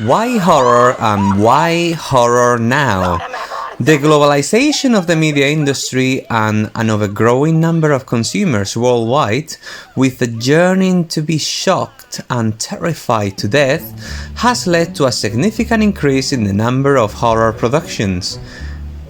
Why horror and why horror now? The globalization of the media industry and an ever-growing number of consumers worldwide, with a yearning to be shocked and terrified to death, has led to a significant increase in the number of horror productions.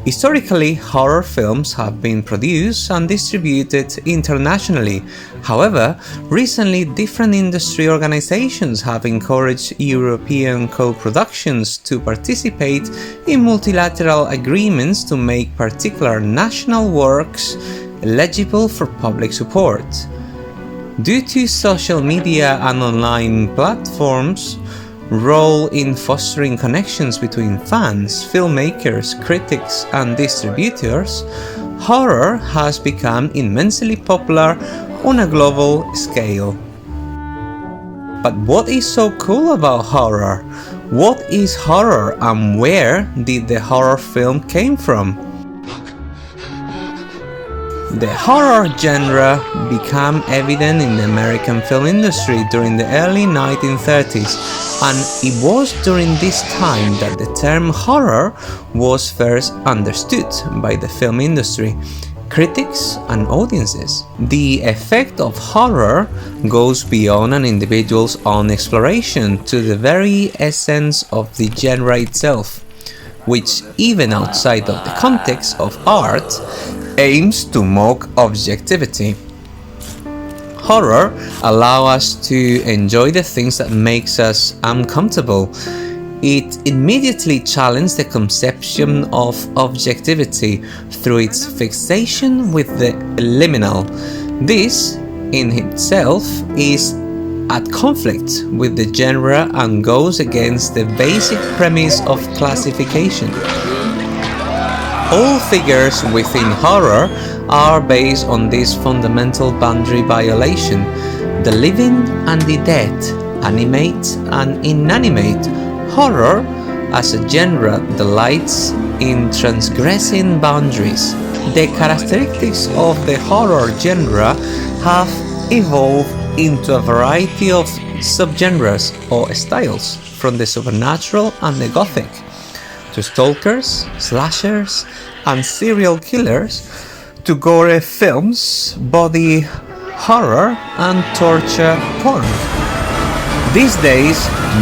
Historically, horror films have been produced and distributed internationally. However, recently different industry organizations have encouraged European co-productions to participate in multilateral agreements to make particular national works eligible for public support. Due to social media and online platforms' role in fostering connections between fans, filmmakers, critics, and distributors, horror has become immensely popular on a global scale. But what is so cool about horror? What is horror and where did the horror film came from? The horror genre became evident in the American film industry during the early 1930s, and it was during this time that the term horror was first understood by the film industry, critics, and audiences. The effect of horror goes beyond an individual's own exploration to the very essence of the genre itself, which, even outside of the context of art, aims to mock objectivity. Horror allows us to enjoy the things that makes us uncomfortable. It immediately challenges the conception of objectivity through its fixation with the liminal. This, in itself, is at conflict with the genre and goes against the basic premise of classification. All figures within horror are based on this fundamental boundary violation. The living and the dead, animate and inanimate. Horror, as a genre, delights in transgressing boundaries. The characteristics of the horror genre have evolved into a variety of subgenres or styles, from the supernatural and the gothic, to stalkers, slashers, and serial killers, to gore films, body horror, and torture porn. These days,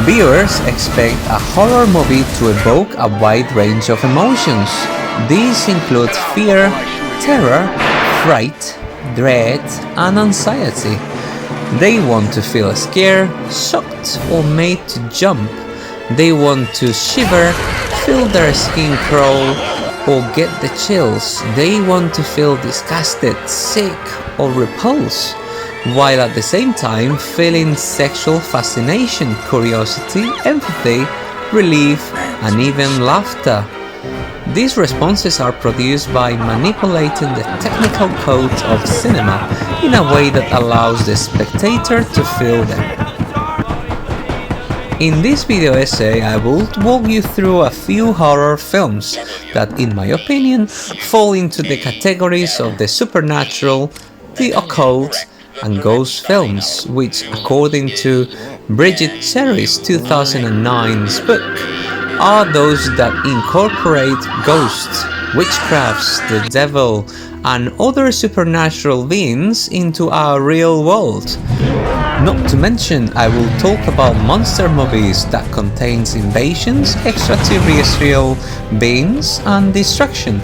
viewers expect a horror movie to evoke a wide range of emotions. These include fear, terror, fright, dread, and anxiety. They want to feel scared, shocked, or made to jump. They want to shiver, feel their skin crawl, or get the chills. They want to feel disgusted, sick, or repulsed, while at the same time feeling sexual fascination, curiosity, empathy, relief, and even laughter. These responses are produced by manipulating the technical codes of cinema in a way that allows the spectator to feel them. In this video essay, I will walk you through a few horror films that, in my opinion, fall into the categories of the supernatural, the occult, and ghost films, which, according to Bridget Cherry's 2009's book, are those that incorporate ghosts, witchcrafts, the devil, and other supernatural beings into our real world. Not to mention, I will talk about monster movies that contains invasions, extraterrestrial beings, and destruction.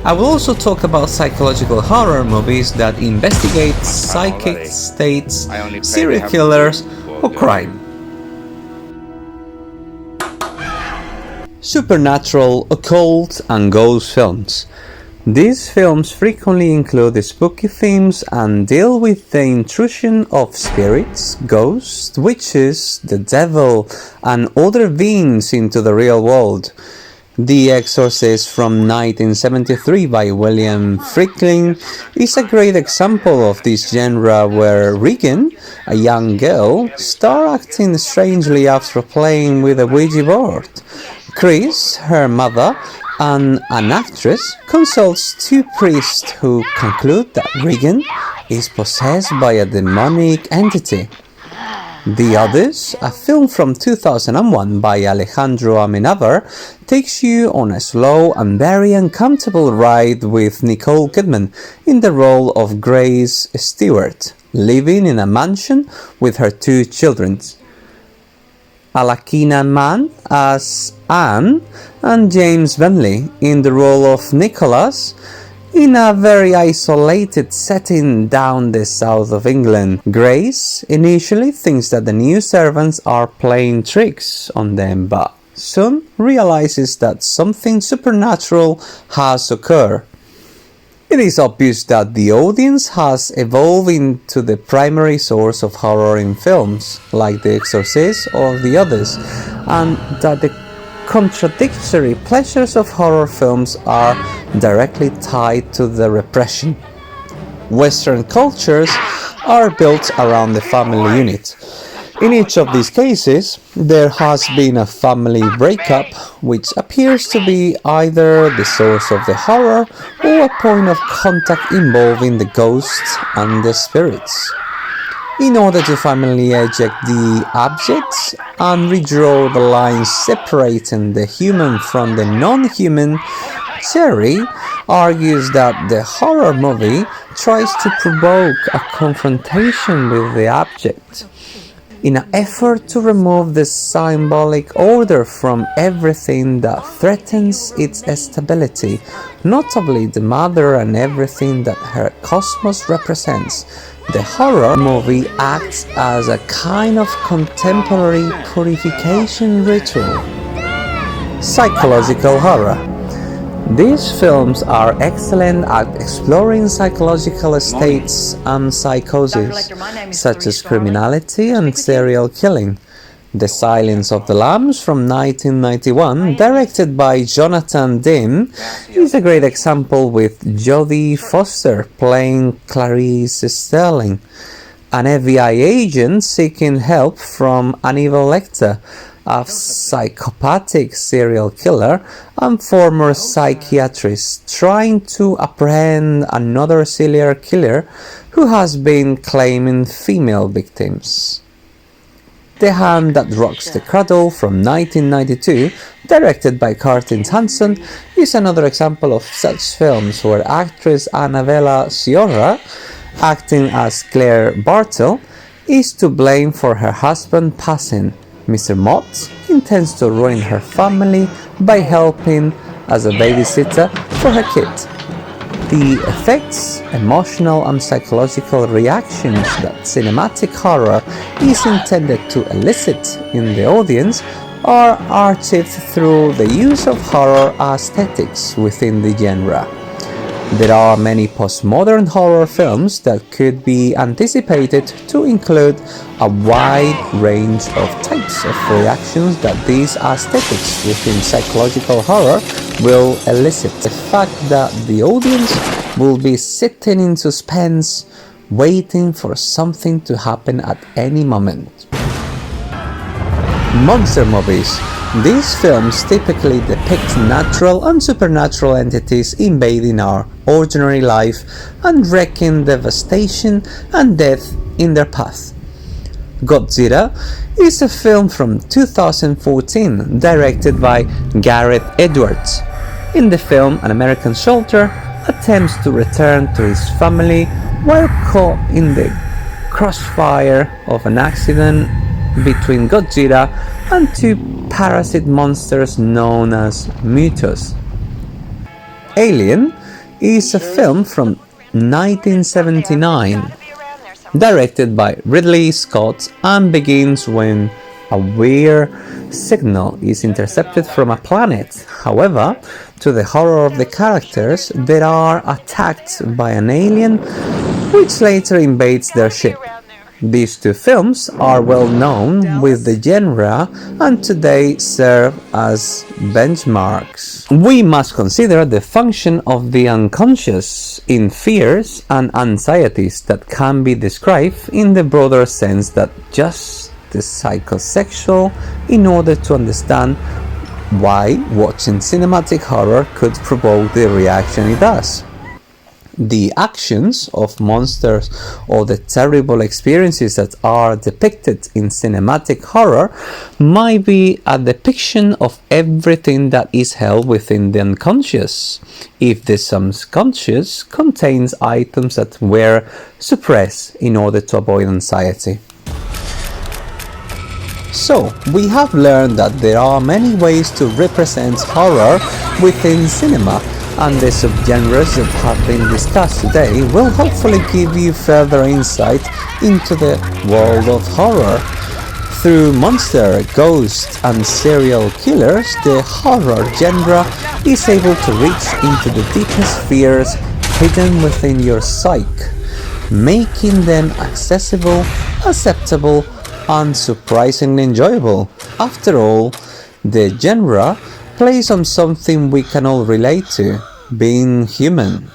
I will also talk about psychological horror movies that investigate psychic states, serial killers, or crime. Supernatural, occult, and ghost films. These films frequently include spooky themes and deal with the intrusion of spirits, ghosts, witches, the devil, and other beings into the real world. The Exorcist from 1973 by William Friedkin is a great example of this genre, where Regan, a young girl, starts acting strangely after playing with a Ouija board. Chris, her mother, and an actress, consults two priests who conclude that Regan is possessed by a demonic entity. The Others, a film from 2001 by Alejandro Amenábar, takes you on a slow and very uncomfortable ride with Nicole Kidman in the role of Grace Stewart, living in a mansion with her two children. Alakina Mann as Anne and James Bentley in the role of Nicholas in a very isolated setting down the south of England. Grace initially thinks that the new servants are playing tricks on them, but soon realizes that something supernatural has occurred. It is obvious that the audience has evolved into the primary source of horror in films, like The Exorcist or The Others, and that the contradictory pleasures of horror films are directly tied to the repression. Western cultures are built around the family unit. In each of these cases, there has been a family breakup, which appears to be either the source of the horror or a point of contact involving the ghosts and the spirits. In order to finally eject the abjects and redraw the lines separating the human from the non-human, Cherry argues that the horror movie tries to provoke a confrontation with the abject in an effort to remove the symbolic order from everything that threatens its stability, notably the mother and everything that her cosmos represents. The horror movie acts as a kind of contemporary purification ritual. Psychological horror. These films are excellent at exploring psychological states and psychosis, such as criminality and serial killing. The Silence of the Lambs from 1991, directed by Jonathan Demme, is a great example with Jodie Foster playing Clarice Sterling, an FBI agent seeking help from Hannibal Lecter, a psychopathic serial killer and former psychiatrist trying to apprehend another serial killer who has been claiming female victims. The Hand That Rocks the Cradle from 1992, directed by Curtis Hanson, is another example of such films where actress Annabella Sciorra, acting as Claire Bartle, is to blame for her husband passing. Mr. Mott intends to ruin her family by helping as a babysitter for her kid. The effects, emotional and psychological reactions that cinematic horror is intended to elicit in the audience are achieved through the use of horror aesthetics within the genre. There are many postmodern horror films that could be anticipated to include a wide range of types of reactions that these aesthetics within psychological horror will elicit. The fact that the audience will be sitting in suspense, waiting for something to happen at any moment. Monster movies. These films typically depict natural and supernatural entities invading our ordinary life and wreaking devastation and death in their path. Godzilla is a film from 2014 directed by Gareth Edwards. In the film, an American soldier attempts to return to his family while caught in the crossfire of an accident between Godzilla and two parasite monsters known as Mutos. Alien is a film from 1979, directed by Ridley Scott, and begins when a weird signal is intercepted from a planet. However, to the horror of the characters, they are attacked by an alien which later invades their ship. These two films are well known with the genre and today serve as benchmarks. We must consider the function of the unconscious in fears and anxieties that can be described in the broader sense than just the psychosexual in order to understand why watching cinematic horror could provoke the reaction it does. The actions of monsters or the terrible experiences that are depicted in cinematic horror might be a depiction of everything that is held within the unconscious, if the subconscious contains items that were suppressed in order to avoid anxiety. So, we have learned that there are many ways to represent horror within cinema, and the subgenres that have been discussed today will hopefully give you further insight into the world of horror. Through monster, ghosts, and serial killers, the horror genre is able to reach into the deepest fears hidden within your psyche, making them accessible, acceptable, and surprisingly enjoyable. After all, the genre plays on something we can all relate to, being human.